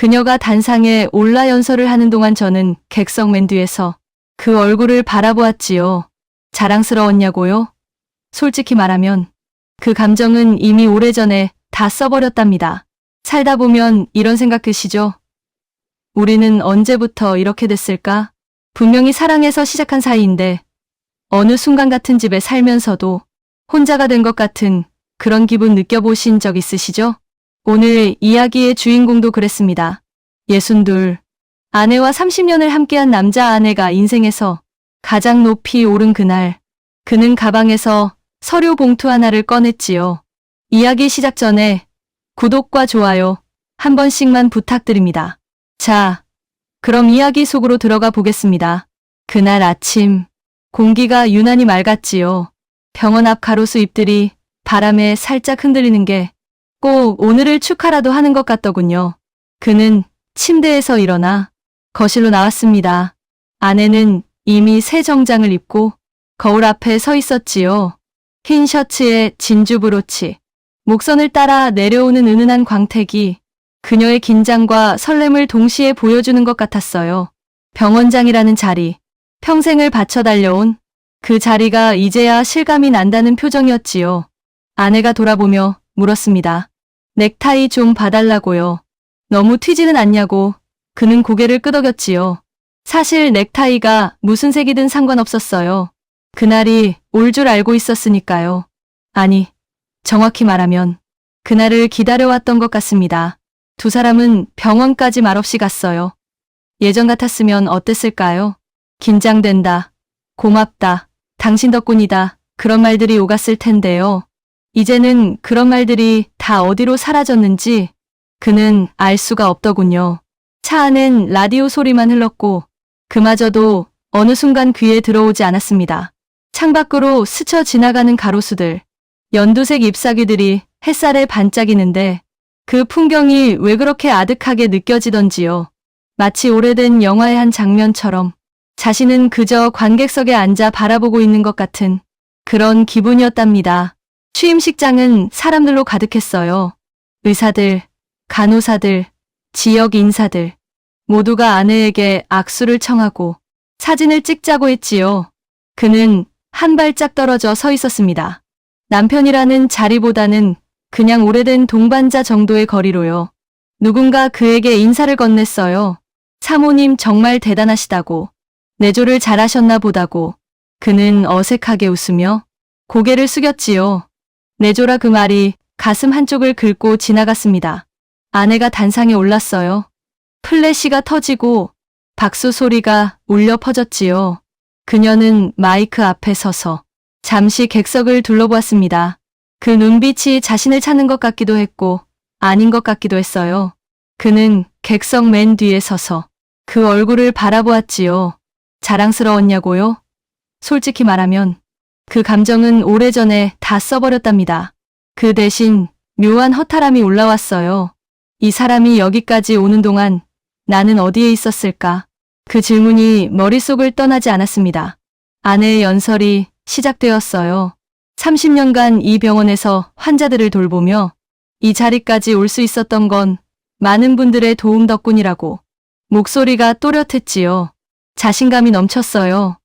그녀가 단상에 올라 연설을 하는 동안 저는 객석 맨 뒤에서 그 얼굴을 바라보았지요. 자랑스러웠냐고요? 솔직히 말하면 그 감정은 이미 오래전에 다 써버렸답니다. 살다 보면 이런 생각 드시죠? 우리는 언제부터 이렇게 됐을까? 분명히 사랑해서 시작한 사이인데 어느 순간 같은 집에 살면서도 혼자가 된 것 같은 그런 기분 느껴보신 적 있으시죠? 오늘 이야기의 주인공도 그랬습니다. 62. 아내와 30년을 함께한 남자 아내가 인생에서 가장 높이 오른 그날, 그는 가방에서 서류 봉투 하나를 꺼냈지요. 이야기 시작 전에 구독과 좋아요 한 번씩만 부탁드립니다. 자, 그럼 이야기 속으로 들어가 보겠습니다. 그날 아침, 공기가 유난히 맑았지요. 병원 앞 가로수 잎들이 바람에 살짝 흔들리는 게 꼭 오늘을 축하라도 하는 것 같더군요. 그는 침대에서 일어나 거실로 나왔습니다. 아내는 이미 새 정장을 입고 거울 앞에 서 있었지요. 흰 셔츠에 진주 브로치, 목선을 따라 내려오는 은은한 광택이 그녀의 긴장과 설렘을 동시에 보여주는 것 같았어요. 병원장이라는 자리, 평생을 바쳐 달려온 그 자리가 이제야 실감이 난다는 표정이었지요. 아내가 돌아보며 물었습니다. 넥타이 좀 봐달라고요. 너무 튀지는 않냐고. 그는 고개를 끄덕였지요. 사실 넥타이가 무슨 색이든 상관없었어요. 그날이 올 줄 알고 있었으니까요. 아니, 정확히 말하면 그날을 기다려왔던 것 같습니다. 두 사람은 병원까지 말없이 갔어요. 예전 같았으면 어땠을까요? 긴장된다, 고맙다, 당신 덕분이다, 그런 말들이 오갔을 텐데요. 이제는 그런 말들이 다 어디로 사라졌는지 그는 알 수가 없더군요. 차 안엔 라디오 소리만 흘렀고 그마저도 어느 순간 귀에 들어오지 않았습니다. 창밖으로 스쳐 지나가는 가로수들, 연두색 잎사귀들이 햇살에 반짝이는데 그 풍경이 왜 그렇게 아득하게 느껴지던지요. 마치 오래된 영화의 한 장면처럼 자신은 그저 관객석에 앉아 바라보고 있는 것 같은 그런 기분이었답니다. 취임식장은 사람들로 가득했어요. 의사들, 간호사들, 지역 인사들, 모두가 아내에게 악수를 청하고 사진을 찍자고 했지요. 그는 한 발짝 떨어져 서 있었습니다. 남편이라는 자리보다는 그냥 오래된 동반자 정도의 거리로요. 누군가 그에게 인사를 건넸어요. 사모님 정말 대단하시다고, 내조를 잘하셨나 보다고. 그는 어색하게 웃으며 고개를 숙였지요. 내조라 그 말이 가슴 한쪽을 긁고 지나갔습니다. 아내가 단상에 올랐어요. 플래시가 터지고 박수 소리가 울려 퍼졌지요. 그녀는 마이크 앞에 서서 잠시 객석을 둘러보았습니다. 그 눈빛이 자신을 찾는 것 같기도 했고 아닌 것 같기도 했어요. 그는 객석 맨 뒤에 서서 그 얼굴을 바라보았지요. 자랑스러웠냐고요? 솔직히 말하면 그 감정은 오래전에 다 써버렸답니다. 그 대신 묘한 허탈함이 올라왔어요. 이 사람이 여기까지 오는 동안 나는 어디에 있었을까? 그 질문이 머릿속을 떠나지 않았습니다. 아내의 연설이 시작되었어요. 30년간 이 병원에서 환자들을 돌보며 이 자리까지 올 수 있었던 건 많은 분들의 도움 덕분이라고. 목소리가 또렷했지요. 자신감이 넘쳤어요.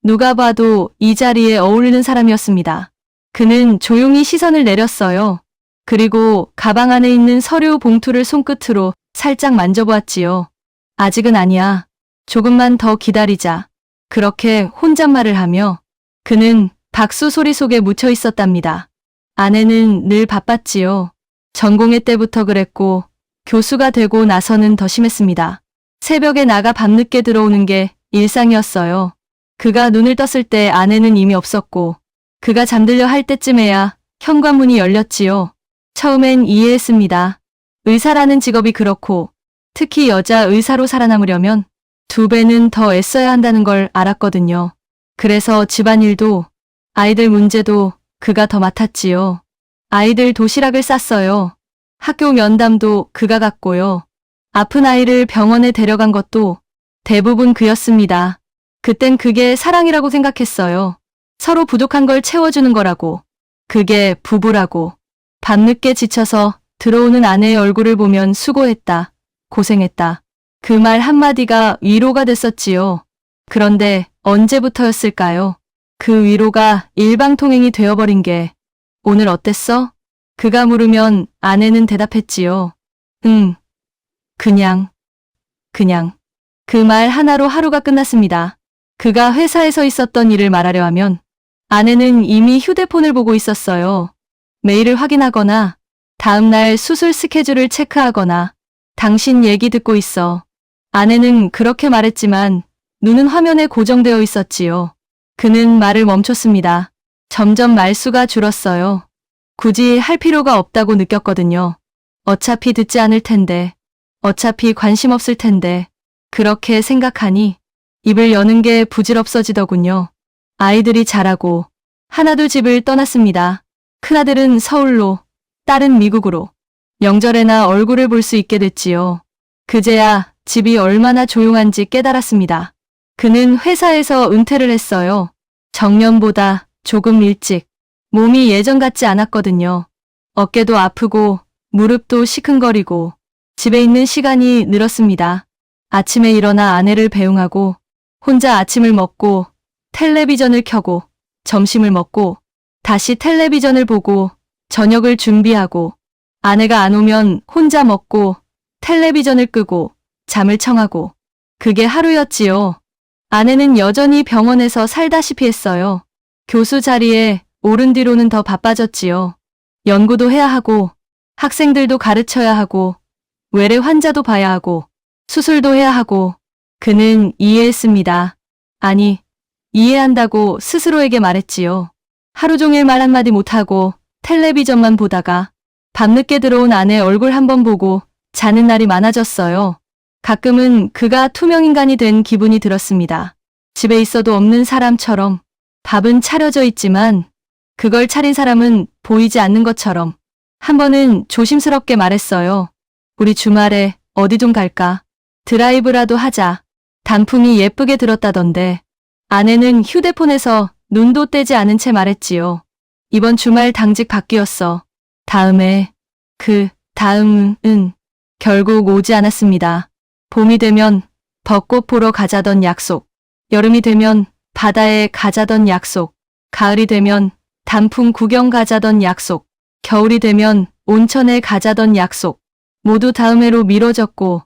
누가 봐도 이 자리에 어울리는 사람이었습니다. 그는 조용히 시선을 내렸어요. 그리고 가방 안에 있는 서류 봉투를 손끝으로 살짝 만져보았지요. 아직은 아니야. 조금만 더 기다리자. 그렇게 혼잣말을 하며 그는 박수 소리 속에 묻혀 있었답니다. 아내는 늘 바빴지요. 전공의 때부터 그랬고 교수가 되고 나서는 더 심했습니다. 새벽에 나가 밤늦게 들어오는 게 일상이었어요. 그가 눈을 떴을 때 아내는 이미 없었고 그가 잠들려 할 때쯤에야 현관문이 열렸지요. 처음엔 이해했습니다. 의사라는 직업이 그렇고 특히 여자 의사로 살아남으려면 2배는 더 애써야 한다는 걸 알았거든요. 그래서 집안일도 아이들 문제도 그가 더 맡았지요. 아이들 도시락을 쌌어요. 학교 면담도 그가 갔고요. 아픈 아이를 병원에 데려간 것도 대부분 그였습니다. 그땐 그게 사랑이라고 생각했어요. 서로 부족한 걸 채워주는 거라고. 그게 부부라고. 밤늦게 지쳐서 들어오는 아내의 얼굴을 보면 수고했다, 고생했다. 그 말 한마디가 위로가 됐었지요. 그런데 언제부터였을까요? 그 위로가 일방통행이 되어버린 게 오늘 어땠어? 그가 물으면 아내는 대답했지요. 응, 그냥. 그 말 하나로 하루가 끝났습니다. 그가 회사에서 있었던 일을 말하려 하면 아내는 이미 휴대폰을 보고 있었어요. 메일을 확인하거나 다음날 수술 스케줄을 체크하거나 당신 얘기 듣고 있어. 아내는 그렇게 말했지만 눈은 화면에 고정되어 있었지요. 그는 말을 멈췄습니다. 점점 말수가 줄었어요. 굳이 할 필요가 없다고 느꼈거든요. 어차피 듣지 않을 텐데, 어차피 관심 없을 텐데, 그렇게 생각하니 입을 여는 게 부질없어지더군요. 아이들이 자라고 하나둘 집을 떠났습니다. 큰아들은 서울로, 딸은 미국으로. 명절에나 얼굴을 볼 수 있게 됐지요. 그제야 집이 얼마나 조용한지 깨달았습니다. 그는 회사에서 은퇴를 했어요. 정년보다 조금 일찍. 몸이 예전 같지 않았거든요. 어깨도 아프고 무릎도 시큰거리고 집에 있는 시간이 늘었습니다. 아침에 일어나 아내를 배웅하고 혼자 아침을 먹고 텔레비전을 켜고 점심을 먹고 다시 텔레비전을 보고 저녁을 준비하고 아내가 안 오면 혼자 먹고 텔레비전을 끄고 잠을 청하고 그게 하루였지요. 아내는 여전히 병원에서 살다시피 했어요. 교수 자리에 오른 뒤로는 더 바빠졌지요. 연구도 해야 하고 학생들도 가르쳐야 하고 외래 환자도 봐야 하고 수술도 해야 하고 그는 이해했습니다. 아니, 이해한다고 스스로에게 말했지요. 하루 종일 말 한마디 못하고 텔레비전만 보다가 밤늦게 들어온 아내 얼굴 한번 보고 자는 날이 많아졌어요. 가끔은 그가 투명인간이 된 기분이 들었습니다. 집에 있어도 없는 사람처럼 밥은 차려져 있지만 그걸 차린 사람은 보이지 않는 것처럼 한 번은 조심스럽게 말했어요. 우리 주말에 어디 좀 갈까? 드라이브라도 하자. 단풍이 예쁘게 들었다던데. 아내는 휴대폰에서 눈도 떼지 않은 채 말했지요. 이번 주말 당직 바뀌었어. 다음에, 다음은 결국 오지 않았습니다. 봄이 되면 벚꽃 보러 가자던 약속. 여름이 되면 바다에 가자던 약속. 가을이 되면 단풍 구경 가자던 약속. 겨울이 되면 온천에 가자던 약속. 모두 다음해로 미뤄졌고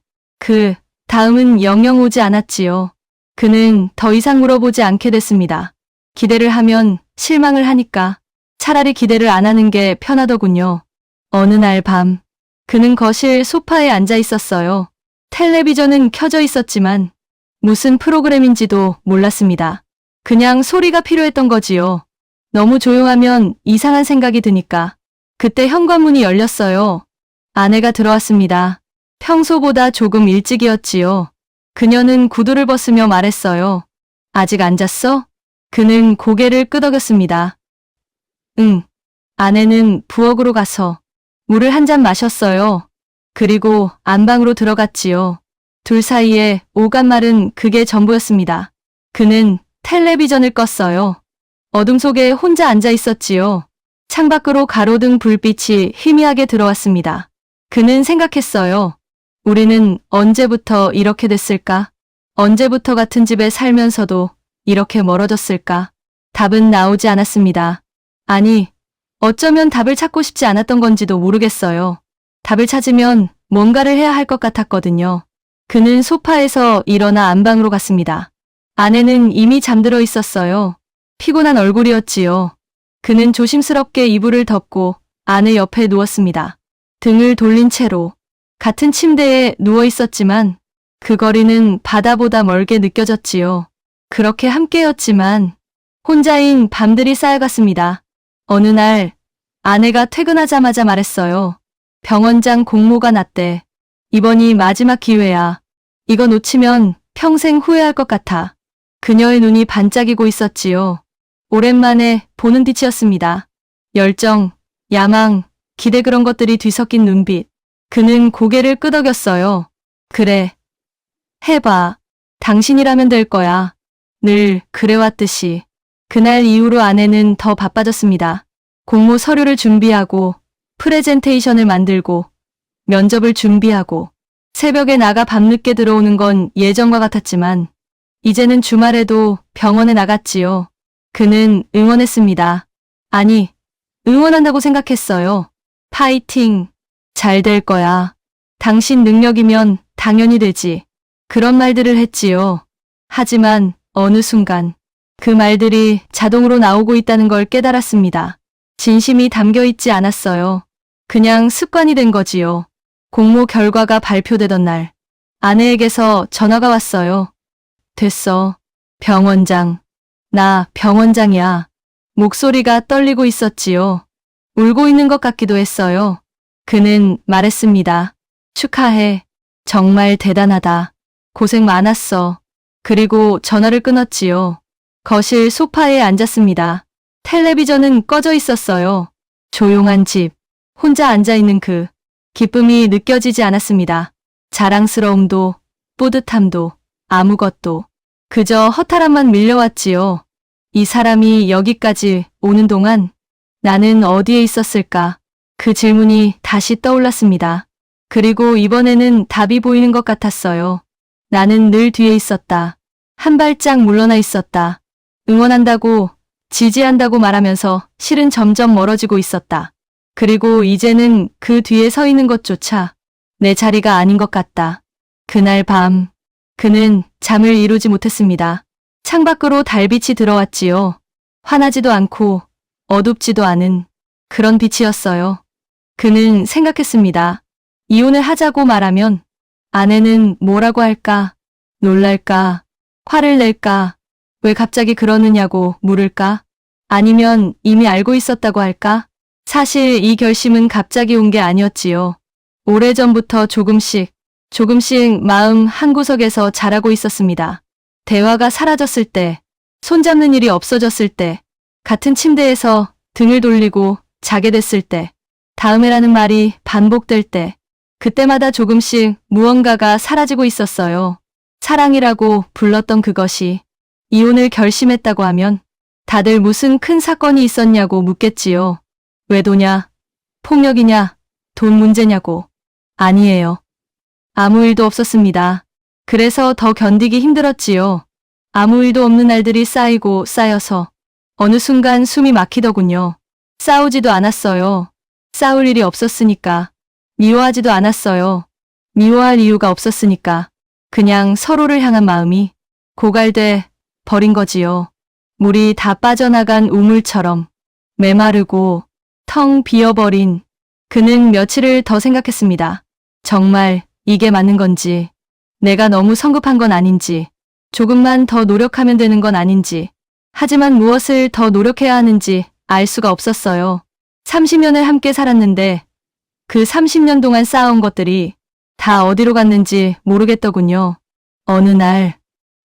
다음은 영영 오지 않았지요. 그는 더 이상 물어보지 않게 됐습니다. 기대를 하면 실망을 하니까 차라리 기대를 안 하는 게 편하더군요. 어느 날 밤, 그는 거실 소파에 앉아 있었어요. 텔레비전은 켜져 있었지만 무슨 프로그램인지도 몰랐습니다. 그냥 소리가 필요했던 거지요. 너무 조용하면 이상한 생각이 드니까. 그때 현관문이 열렸어요. 아내가 들어왔습니다. 평소보다 조금 일찍이었지요. 그녀는 구두를 벗으며 말했어요. 아직 안 잤어? 그는 고개를 끄덕였습니다. 응. 아내는 부엌으로 가서 물을 한 잔 마셨어요. 그리고 안방으로 들어갔지요. 둘 사이에 오간 말은 그게 전부였습니다. 그는 텔레비전을 껐어요. 어둠 속에 혼자 앉아 있었지요. 창밖으로 가로등 불빛이 희미하게 들어왔습니다. 그는 생각했어요. 우리는 언제부터 이렇게 됐을까? 언제부터 같은 집에 살면서도 이렇게 멀어졌을까? 답은 나오지 않았습니다. 아니, 어쩌면 답을 찾고 싶지 않았던 건지도 모르겠어요. 답을 찾으면 뭔가를 해야 할 것 같았거든요. 그는 소파에서 일어나 안방으로 갔습니다. 아내는 이미 잠들어 있었어요. 피곤한 얼굴이었지요. 그는 조심스럽게 이불을 덮고 아내 옆에 누웠습니다. 등을 돌린 채로 같은 침대에 누워 있었지만 그 거리는 바다보다 멀게 느껴졌지요. 그렇게 함께였지만 혼자인 밤들이 쌓여갔습니다. 어느 날 아내가 퇴근하자마자 말했어요. 병원장 공모가 났대. 이번이 마지막 기회야. 이거 놓치면 평생 후회할 것 같아. 그녀의 눈이 반짝이고 있었지요. 오랜만에 보는 빛이었습니다. 열정, 야망, 기대 그런 것들이 뒤섞인 눈빛. 그는 고개를 끄덕였어요. 그래. 해봐. 당신이라면 될 거야. 늘 그래왔듯이. 그날 이후로 아내는 더 바빠졌습니다. 공모 서류를 준비하고 프레젠테이션을 만들고 면접을 준비하고 새벽에 나가 밤늦게 들어오는 건 예전과 같았지만 이제는 주말에도 병원에 나갔지요. 그는 응원했습니다. 아니, 응원한다고 생각했어요. 파이팅. 잘 될 거야. 당신 능력이면 당연히 되지. 그런 말들을 했지요. 하지만 어느 순간 그 말들이 자동으로 나오고 있다는 걸 깨달았습니다. 진심이 담겨 있지 않았어요. 그냥 습관이 된 거지요. 공모 결과가 발표되던 날, 아내에게서 전화가 왔어요. 됐어. 병원장. 나 병원장이야. 목소리가 떨리고 있었지요. 울고 있는 것 같기도 했어요. 그는 말했습니다. 축하해. 정말 대단하다. 고생 많았어. 그리고 전화를 끊었지요. 거실 소파에 앉았습니다. 텔레비전은 꺼져 있었어요. 조용한 집. 혼자 앉아있는 그 기쁨이 느껴지지 않았습니다. 자랑스러움도 뿌듯함도 아무것도 그저 허탈함만 밀려왔지요. 이 사람이 여기까지 오는 동안 나는 어디에 있었을까? 그 질문이 다시 떠올랐습니다. 그리고 이번에는 답이 보이는 것 같았어요. 나는 늘 뒤에 있었다. 한 발짝 물러나 있었다. 응원한다고, 지지한다고 말하면서 실은 점점 멀어지고 있었다. 그리고 이제는 그 뒤에 서 있는 것조차 내 자리가 아닌 것 같다. 그날 밤, 그는 잠을 이루지 못했습니다. 창밖으로 달빛이 들어왔지요. 환하지도 않고 어둡지도 않은 그런 빛이었어요. 그는 생각했습니다. 이혼을 하자고 말하면 아내는 뭐라고 할까? 놀랄까? 화를 낼까? 왜 갑자기 그러느냐고 물을까? 아니면 이미 알고 있었다고 할까? 사실 이 결심은 갑자기 온 게 아니었지요. 오래전부터 조금씩 마음 한구석에서 자라고 있었습니다. 대화가 사라졌을 때, 손잡는 일이 없어졌을 때, 같은 침대에서 등을 돌리고 자게 됐을 때, 다음에라는 말이 반복될 때, 그때마다 조금씩 무언가가 사라지고 있었어요. 사랑이라고 불렀던 그것이 이혼을 결심했다고 하면 다들 무슨 큰 사건이 있었냐고 묻겠지요. 외도냐? 폭력이냐? 돈 문제냐고. 아니에요. 아무 일도 없었습니다. 그래서 더 견디기 힘들었지요. 아무 일도 없는 날들이 쌓이고 쌓여서 어느 순간 숨이 막히더군요. 싸우지도 않았어요. 싸울 일이 없었으니까. 미워하지도 않았어요. 미워할 이유가 없었으니까. 그냥 서로를 향한 마음이 고갈돼 버린 거지요. 물이 다 빠져나간 우물처럼 메마르고 텅 비어버린. 그는 며칠을 더 생각했습니다. 정말 이게 맞는 건지, 내가 너무 성급한 건 아닌지, 조금만 더 노력하면 되는 건 아닌지, 하지만 무엇을 더 노력해야 하는지 알 수가 없었어요. 30년을 함께 살았는데 그 30년 동안 쌓아온 것들이 다 어디로 갔는지 모르겠더군요. 어느 날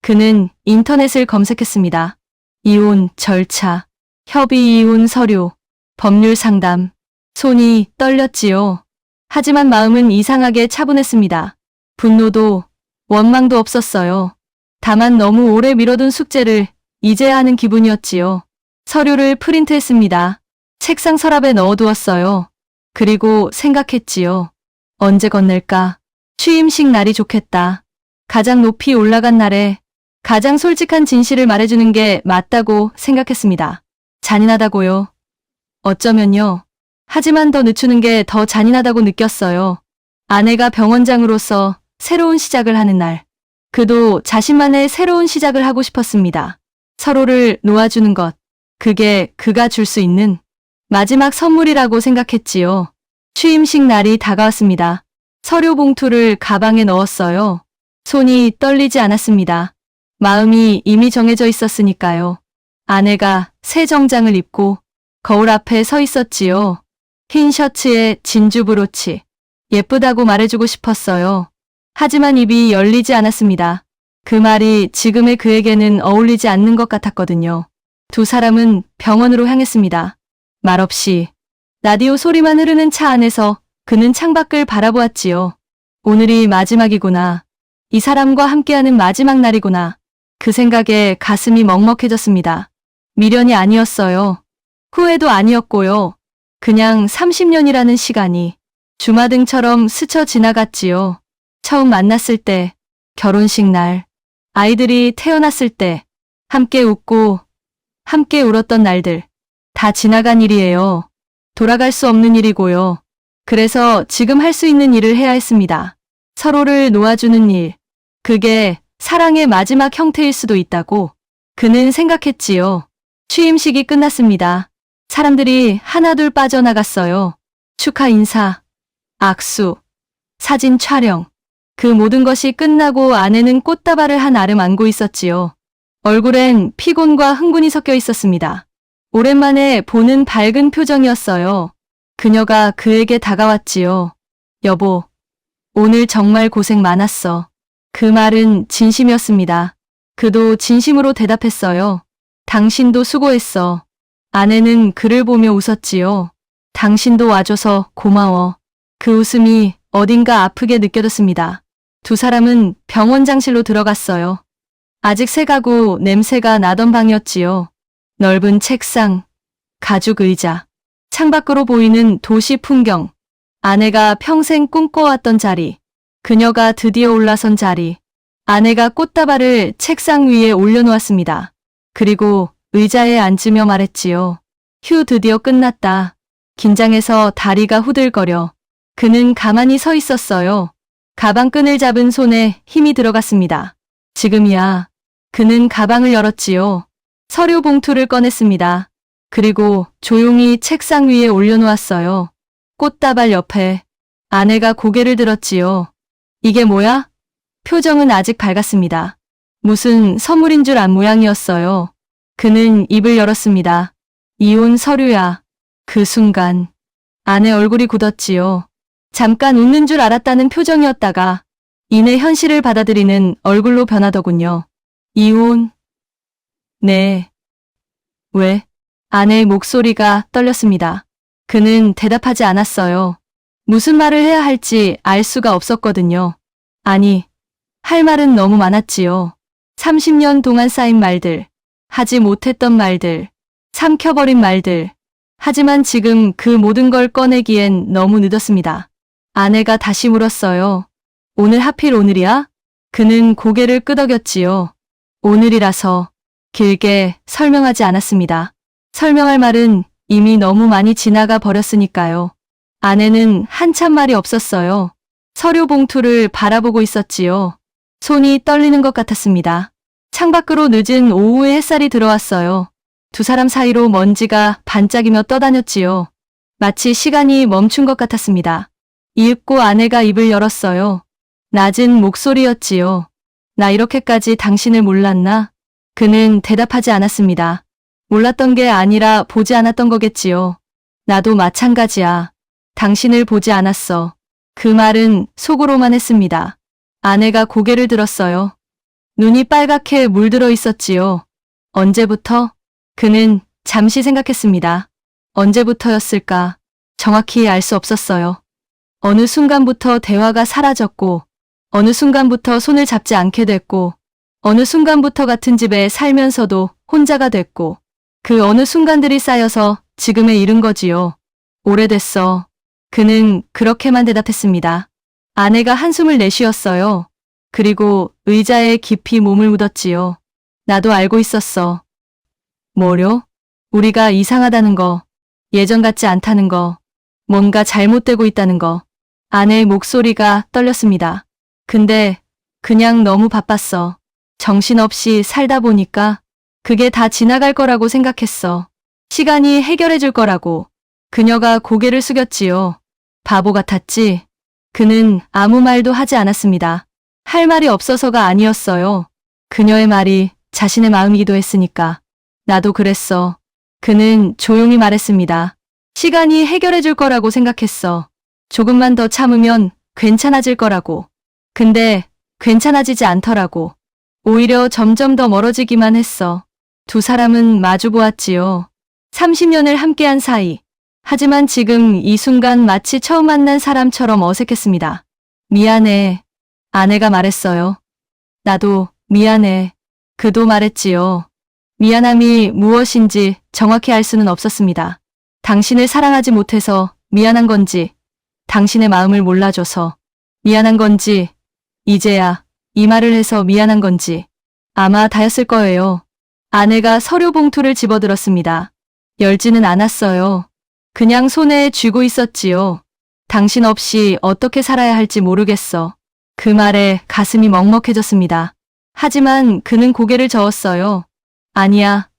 그는 인터넷을 검색했습니다. 이혼 절차, 협의 이혼 서류, 법률 상담. 손이 떨렸지요. 하지만 마음은 이상하게 차분했습니다. 분노도 원망도 없었어요. 다만 너무 오래 미뤄둔 숙제를 이제야 하는 기분이었지요. 서류를 프린트했습니다. 책상 서랍에 넣어두었어요. 그리고 생각했지요. 언제 건넬까? 취임식 날이 좋겠다. 가장 높이 올라간 날에 가장 솔직한 진실을 말해주는 게 맞다고 생각했습니다. 잔인하다고요. 어쩌면요. 하지만 더 늦추는 게 더 잔인하다고 느꼈어요. 아내가 병원장으로서 새로운 시작을 하는 날. 그도 자신만의 새로운 시작을 하고 싶었습니다. 서로를 놓아주는 것. 그게 그가 줄 수 있는 마지막 선물이라고 생각했지요. 취임식 날이 다가왔습니다. 서류 봉투를 가방에 넣었어요. 손이 떨리지 않았습니다. 마음이 이미 정해져 있었으니까요. 아내가 새 정장을 입고 거울 앞에 서 있었지요. 흰 셔츠에 진주 브로치. 예쁘다고 말해주고 싶었어요. 하지만 입이 열리지 않았습니다. 그 말이 지금의 그에게는 어울리지 않는 것 같았거든요. 두 사람은 병원으로 향했습니다. 말없이 라디오 소리만 흐르는 차 안에서 그는 창밖을 바라보았지요. 오늘이 마지막이구나. 이 사람과 함께하는 마지막 날이구나. 그 생각에 가슴이 먹먹해졌습니다. 미련이 아니었어요. 후회도 아니었고요. 그냥 30년이라는 시간이 주마등처럼 스쳐 지나갔지요. 처음 만났을 때, 결혼식 날, 아이들이 태어났을 때, 함께 웃고, 함께 울었던 날들. 다 지나간 일이에요. 돌아갈 수 없는 일이고요. 그래서 지금 할 수 있는 일을 해야 했습니다. 서로를 놓아주는 일. 그게 사랑의 마지막 형태일 수도 있다고 그는 생각했지요. 취임식이 끝났습니다. 사람들이 하나둘 빠져나갔어요. 축하 인사, 악수, 사진 촬영. 그 모든 것이 끝나고 아내는 꽃다발을 한 알음 안고 있었지요. 얼굴엔 피곤과 흥분이 섞여 있었습니다. 오랜만에 보는 밝은 표정이었어요. 그녀가 그에게 다가왔지요. 여보, 오늘 정말 고생 많았어. 그 말은 진심이었습니다. 그도 진심으로 대답했어요. 당신도 수고했어. 아내는 그를 보며 웃었지요. 당신도 와줘서 고마워. 그 웃음이 어딘가 아프게 느껴졌습니다. 두 사람은 병원장실로 들어갔어요. 아직 새가구 냄새가 나던 방이었지요. 넓은 책상, 가죽 의자, 창밖으로 보이는 도시 풍경, 아내가 평생 꿈꿔왔던 자리, 그녀가 드디어 올라선 자리. 아내가 꽃다발을 책상 위에 올려놓았습니다. 그리고 의자에 앉으며 말했지요. 휴, 드디어 끝났다. 긴장해서 다리가 후들거려. 그는 가만히 서 있었어요. 가방끈을 잡은 손에 힘이 들어갔습니다. 지금이야. 그는 가방을 열었지요. 서류 봉투를 꺼냈습니다. 그리고 조용히 책상 위에 올려놓았어요. 꽃다발 옆에 아내가 고개를 들었지요. 이게 뭐야? 표정은 아직 밝았습니다. 무슨 선물인 줄 안 모양이었어요. 그는 입을 열었습니다. 이혼 서류야. 그 순간 아내 얼굴이 굳었지요. 잠깐 웃는 줄 알았다는 표정이었다가 이내 현실을 받아들이는 얼굴로 변하더군요. 이혼? 네. 왜? 아내의 목소리가 떨렸습니다. 그는 대답하지 않았어요. 무슨 말을 해야 할지 알 수가 없었거든요. 아니, 할 말은 너무 많았지요. 30년 동안 쌓인 말들, 하지 못했던 말들, 삼켜버린 말들. 하지만 지금 그 모든 걸 꺼내기엔 너무 늦었습니다. 아내가 다시 물었어요. 오늘 하필 오늘이야? 그는 고개를 끄덕였지요. 오늘이라서 길게 설명하지 않았습니다. 설명할 말은 이미 너무 많이 지나가 버렸으니까요. 아내는 한참 말이 없었어요. 서류 봉투를 바라보고 있었지요. 손이 떨리는 것 같았습니다. 창밖으로 늦은 오후에 햇살이 들어왔어요. 두 사람 사이로 먼지가 반짝이며 떠다녔지요. 마치 시간이 멈춘 것 같았습니다. 이윽고 아내가 입을 열었어요. 낮은 목소리였지요. 나 이렇게까지 당신을 몰랐나? 그는 대답하지 않았습니다. 몰랐던 게 아니라 보지 않았던 거겠지요. 나도 마찬가지야. 당신을 보지 않았어. 그 말은 속으로만 했습니다. 아내가 고개를 들었어요. 눈이 빨갛게 물들어 있었지요. 언제부터? 그는 잠시 생각했습니다. 언제부터였을까? 정확히 알 수 없었어요. 어느 순간부터 대화가 사라졌고, 어느 순간부터 손을 잡지 않게 됐고, 어느 순간부터 같은 집에 살면서도 혼자가 됐고, 그 어느 순간들이 쌓여서 지금에 이른 거지요. 오래됐어. 그는 그렇게만 대답했습니다. 아내가 한숨을 내쉬었어요. 그리고 의자에 깊이 몸을 묻었지요. 나도 알고 있었어. 뭐요? 우리가 이상하다는 거, 예전 같지 않다는 거, 뭔가 잘못되고 있다는 거. 아내의 목소리가 떨렸습니다. 근데 그냥 너무 바빴어. 정신없이 살다 보니까 그게 다 지나갈 거라고 생각했어. 시간이 해결해 줄 거라고. 그녀가 고개를 숙였지요. 바보 같았지? 그는 아무 말도 하지 않았습니다. 할 말이 없어서가 아니었어요. 그녀의 말이 자신의 마음이기도 했으니까. 나도 그랬어. 그는 조용히 말했습니다. 시간이 해결해 줄 거라고 생각했어. 조금만 더 참으면 괜찮아질 거라고. 근데 괜찮아지지 않더라고. 오히려 점점 더 멀어지기만 했어. 두 사람은 마주 보았지요. 30년을 함께한 사이. 하지만 지금 이 순간 마치 처음 만난 사람처럼 어색했습니다. 미안해. 아내가 말했어요. 나도 미안해. 그도 말했지요. 미안함이 무엇인지 정확히 알 수는 없었습니다. 당신을 사랑하지 못해서 미안한 건지, 당신의 마음을 몰라줘서 미안한 건지, 이제야 이 말을 해서 미안한 건지 아마 다였을 거예요. 아내가 서류 봉투를 집어들었습니다. 열지는 않았어요. 그냥 손에 쥐고 있었지요. 당신 없이 어떻게 살아야 할지 모르겠어. 그 말에 가슴이 먹먹해졌습니다. 하지만 그는 고개를 저었어요. 아니야.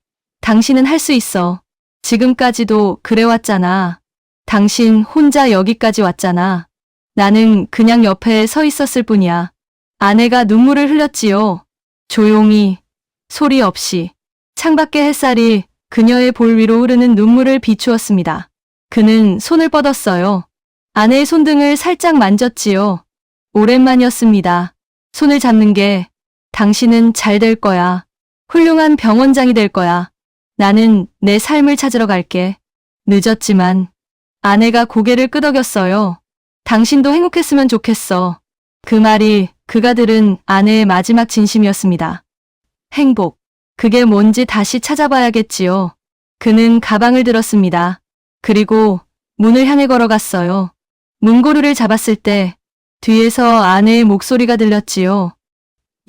당신은 할 수 있어. 지금까지도 그래왔잖아. 당신 혼자 여기까지 왔잖아. 나는 그냥 옆에 서 있었을 뿐이야. 아내가 눈물을 흘렸지요. 조용히, 소리 없이. 창밖의 햇살이 그녀의 볼 위로 흐르는 눈물을 비추었습니다. 그는 손을 뻗었어요. 아내의 손등을 살짝 만졌지요. 오랜만이었습니다. 손을 잡는 게 당신은 잘 될 거야. 훌륭한 병원장이 될 거야. 나는 내 삶을 찾으러 갈게. 늦었지만 아내가 고개를 끄덕였어요. 당신도 행복했으면 좋겠어. 그 말이 그가 들은 아내의 마지막 진심이었습니다. 행복. 그게 뭔지 다시 찾아봐야겠지요. 그는 가방을 들었습니다. 그리고 문을 향해 걸어갔어요. 문고리를 잡았을 때 뒤에서 아내의 목소리가 들렸지요.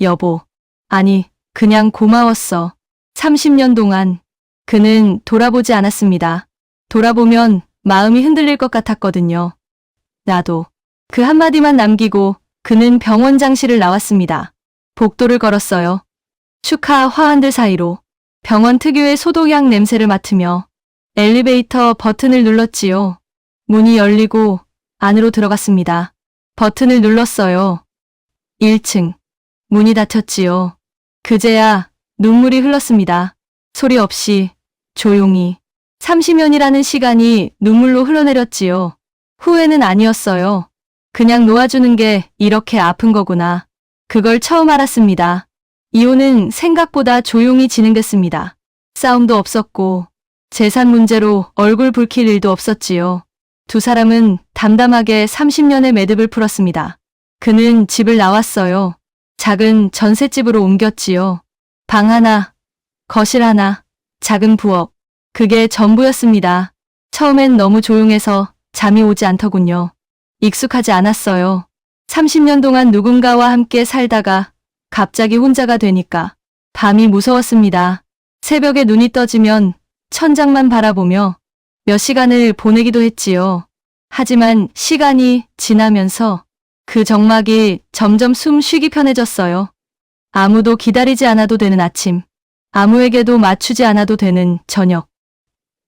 여보. 아니, 그냥 고마웠어. 30년 동안 그는 돌아보지 않았습니다. 돌아보면 마음이 흔들릴 것 같았거든요. 나도. 그 한마디만 남기고 그는 병원장실을 나왔습니다. 복도를 걸었어요. 축하 화환들 사이로 병원 특유의 소독약 냄새를 맡으며 엘리베이터 버튼을 눌렀지요. 문이 열리고 안으로 들어갔습니다. 버튼을 눌렀어요. 1층. 문이 닫혔지요. 그제야 눈물이 흘렀습니다. 소리 없이 조용히 30년이라는 시간이 눈물로 흘러내렸지요. 후회는 아니었어요. 그냥 놓아주는 게 이렇게 아픈 거구나. 그걸 처음 알았습니다. 이혼은 생각보다 조용히 진행됐습니다. 싸움도 없었고 재산 문제로 얼굴 붉힐 일도 없었지요. 두 사람은 담담하게 30년의 매듭을 풀었습니다. 그는 집을 나왔어요. 작은 전셋집으로 옮겼지요. 방 하나, 거실 하나, 작은 부엌. 그게 전부였습니다. 처음엔 너무 조용해서 잠이 오지 않더군요. 익숙하지 않았어요. 30년 동안 누군가와 함께 살다가 갑자기 혼자가 되니까 밤이 무서웠습니다. 새벽에 눈이 떠지면 천장만 바라보며 몇 시간을 보내기도 했지요. 하지만 시간이 지나면서 그 정막이 점점 숨 쉬기 편해졌어요. 아무도 기다리지 않아도 되는 아침, 아무에게도 맞추지 않아도 되는 저녁.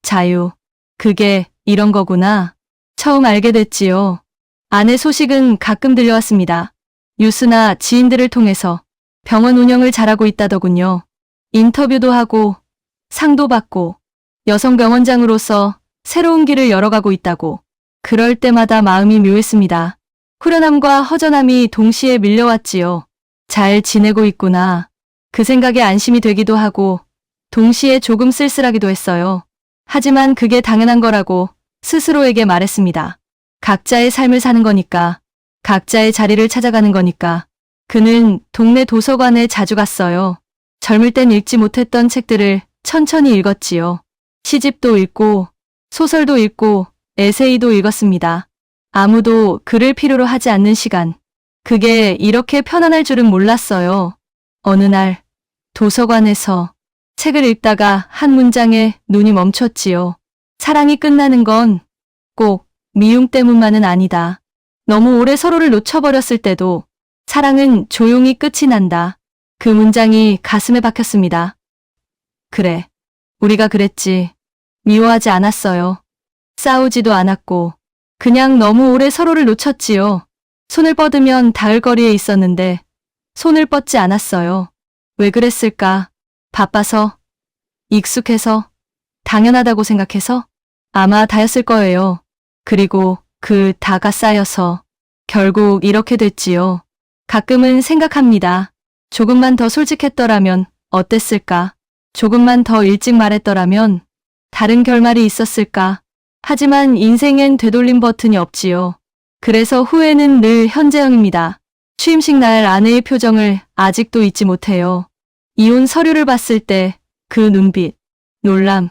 자유. 그게 이런 거구나. 처음 알게 됐지요. 아내 소식은 가끔 들려왔습니다. 뉴스나 지인들을 통해서 병원 운영을 잘하고 있다더군요. 인터뷰도 하고 상도 받고 여성 병원장으로서 새로운 길을 열어가고 있다고. 그럴 때마다 마음이 묘했습니다. 후련함과 허전함이 동시에 밀려왔지요. 잘 지내고 있구나. 그 생각에 안심이 되기도 하고 동시에 조금 쓸쓸하기도 했어요. 하지만 그게 당연한 거라고 스스로에게 말했습니다. 각자의 삶을 사는 거니까. 각자의 자리를 찾아가는 거니까. 그는 동네 도서관에 자주 갔어요. 젊을 땐 읽지 못했던 책들을 천천히 읽었지요. 시집도 읽고 소설도 읽고 에세이도 읽었습니다. 아무도 글을 필요로 하지 않는 시간. 그게 이렇게 편안할 줄은 몰랐어요. 어느 날 도서관에서 책을 읽다가 한 문장에 눈이 멈췄지요. 사랑이 끝나는 건 꼭 미움 때문만은 아니다. 너무 오래 서로를 놓쳐버렸을 때도 사랑은 조용히 끝이 난다. 그 문장이 가슴에 박혔습니다. 그래, 우리가 그랬지. 미워하지 않았어요. 싸우지도 않았고 그냥 너무 오래 서로를 놓쳤지요. 손을 뻗으면 닿을 거리에 있었는데 손을 뻗지 않았어요. 왜 그랬을까? 바빠서? 익숙해서? 당연하다고 생각해서? 아마 다였을 거예요. 그리고 그 다가 쌓여서 결국 이렇게 됐지요. 가끔은 생각합니다. 조금만 더 솔직했더라면 어땠을까? 조금만 더 일찍 말했더라면 다른 결말이 있었을까? 하지만 인생엔 되돌림 버튼이 없지요. 그래서 후회는 늘 현재형입니다. 취임식 날 아내의 표정을 아직도 잊지 못해요. 이혼 서류를 봤을 때 그 눈빛, 놀람,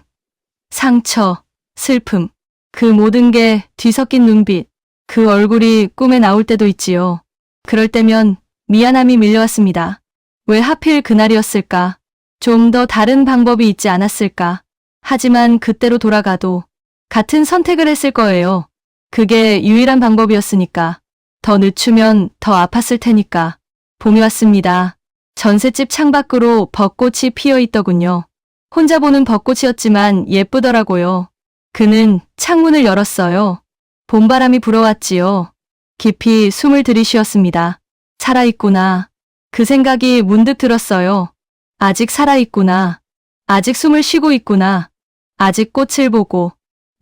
상처, 슬픔, 그 모든 게 뒤섞인 눈빛, 그 얼굴이 꿈에 나올 때도 있지요. 그럴 때면 미안함이 밀려왔습니다. 왜 하필 그날이었을까? 좀 더 다른 방법이 있지 않았을까? 하지만 그때로 돌아가도 같은 선택을 했을 거예요. 그게 유일한 방법이었으니까. 더 늦추면 더 아팠을 테니까. 봄이 왔습니다. 전셋집 창밖으로 벚꽃이 피어 있더군요. 혼자 보는 벚꽃이었지만 예쁘더라고요. 그는 창문을 열었어요. 봄바람이 불어왔지요. 깊이 숨을 들이쉬었습니다. 살아있구나. 그 생각이 문득 들었어요. 아직 살아있구나. 아직 숨을 쉬고 있구나. 아직 꽃을 보고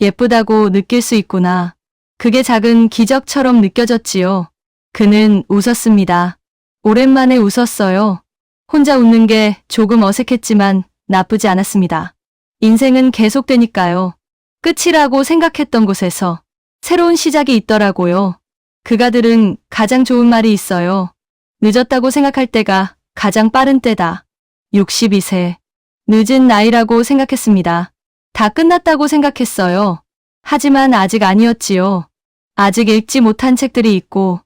예쁘다고 느낄 수 있구나. 그게 작은 기적처럼 느껴졌지요. 그는 웃었습니다. 오랜만에 웃었어요. 혼자 웃는 게 조금 어색했지만 나쁘지 않았습니다. 인생은 계속되니까요. 끝이라고 생각했던 곳에서 새로운 시작이 있더라고요. 그가 들은 가장 좋은 말이 있어요. 늦었다고 생각할 때가 가장 빠른 때다. 62세. 늦은 나이라고 생각했습니다. 다 끝났다고 생각했어요. 하지만 아직 아니었지요. 아직 읽지 못한 책들이 있고,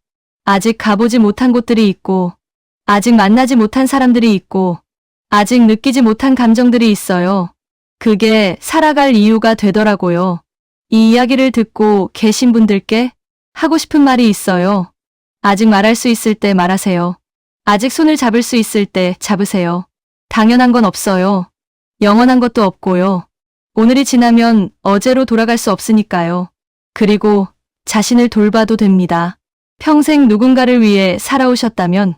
아직 가보지 못한 곳들이 있고, 아직 만나지 못한 사람들이 있고, 아직 느끼지 못한 감정들이 있어요. 그게 살아갈 이유가 되더라고요. 이 이야기를 듣고 계신 분들께 하고 싶은 말이 있어요. 아직 말할 수 있을 때 말하세요. 아직 손을 잡을 수 있을 때 잡으세요. 당연한 건 없어요. 영원한 것도 없고요. 오늘이 지나면 어제로 돌아갈 수 없으니까요. 그리고 자신을 돌봐도 됩니다. 평생 누군가를 위해 살아오셨다면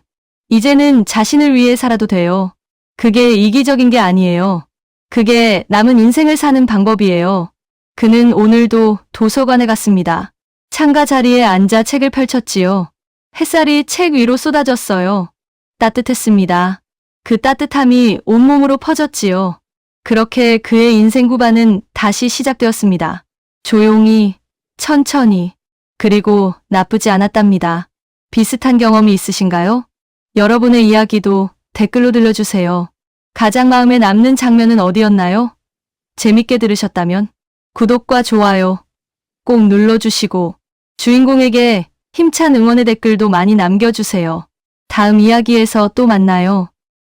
이제는 자신을 위해 살아도 돼요. 그게 이기적인 게 아니에요. 그게 남은 인생을 사는 방법이에요. 그는 오늘도 도서관에 갔습니다. 창가 자리에 앉아 책을 펼쳤지요. 햇살이 책 위로 쏟아졌어요. 따뜻했습니다. 그 따뜻함이 온몸으로 퍼졌지요. 그렇게 그의 인생 후반은 다시 시작되었습니다. 조용히, 천천히, 그리고 나쁘지 않았답니다. 비슷한 경험이 있으신가요? 여러분의 이야기도 댓글로 들려주세요. 가장 마음에 남는 장면은 어디였나요? 재밌게 들으셨다면 구독과 좋아요 꼭 눌러주시고 주인공에게 힘찬 응원의 댓글도 많이 남겨주세요. 다음 이야기에서 또 만나요.